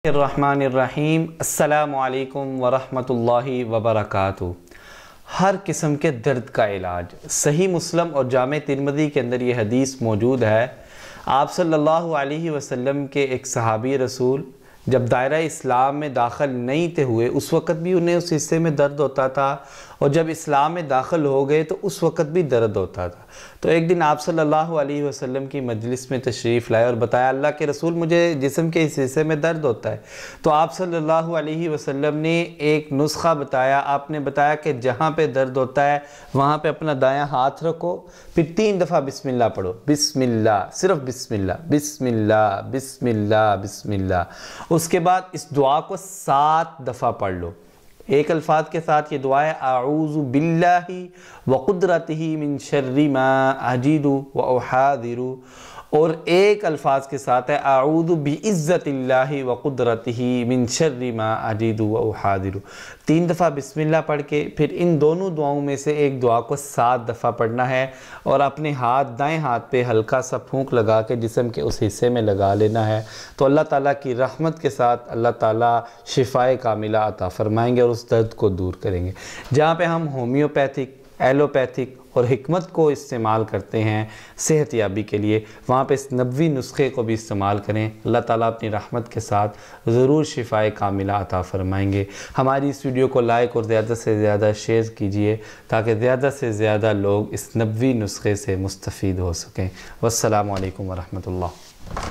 الرحمن السلام علیکم ورحمۃ اللہ وبرکاتہ۔ ہر قسم کے درد کا علاج صحیح مسلم اور جامع ترمذی کے اندر یہ حدیث موجود ہے۔ آپ صلی اللہ علیہ وسلم کے ایک صحابی رسول جب دائرہ اسلام میں داخل نہیں تھے ہوئے اس وقت بھی انہیں اس حصے میں درد ہوتا تھا، اور جب اسلام میں داخل ہو گئے تو اس وقت بھی درد ہوتا تھا۔ تو ایک دن آپ صلی اللہ علیہ وسلم کی مجلس میں تشریف لائے اور بتایا، اللہ کے رسول مجھے جسم کے اس حصے میں درد ہوتا ہے۔ تو آپ صلی اللہ علیہ وسلم نے ایک نسخہ بتایا۔ آپ نے بتایا کہ جہاں پہ درد ہوتا ہے وہاں پہ اپنا دایاں ہاتھ رکھو، پھر 3 دفعہ بسم اللہ پڑھو، بسم اللہ، صرف بسم اللہ، بسم اللہ، بسم اللہ، بسم اللہ۔ اس کے بعد اس دعا کو 7 دفعہ پڑھ لو۔ ایک الفاظ کے ساتھ یہ دعا ہے، اعوذ باللہ وقدرتہ من شر ما اجد واحاذر، اور ایک الفاظ کے ساتھ ہے، اعوذ بعزت اللہ وقدرتہ من شر ما اجد واحاذر۔ 3 دفعہ بسم اللہ پڑھ کے پھر ان دونوں دعاؤں میں سے ایک دعا کو 7 دفعہ پڑھنا ہے، اور اپنے دائیں ہاتھ پہ ہلکا سا پھونک لگا کے جسم کے اس حصے میں لگا لینا ہے۔ تو اللہ تعالیٰ کی رحمت کے ساتھ اللہ تعالیٰ شفائے کاملہ عطا فرمائیں گے اور اس درد کو دور کریں گے۔ جہاں پہ ہم ہومیوپیتھک، ایلوپیتھک اور حکمت کو استعمال کرتے ہیں صحت یابی کے لیے، وہاں پہ اس نبوی نسخے کو بھی استعمال کریں۔ اللہ تعالیٰ اپنی رحمت کے ساتھ ضرور شفائے کاملہ عطا فرمائیں گے۔ ہماری اس ویڈیو کو لائک اور زیادہ سے زیادہ شیئر کیجئے تاکہ زیادہ سے زیادہ لوگ اس نبوی نسخے سے مستفید ہو سکیں۔ والسلام علیکم ورحمۃ اللہ۔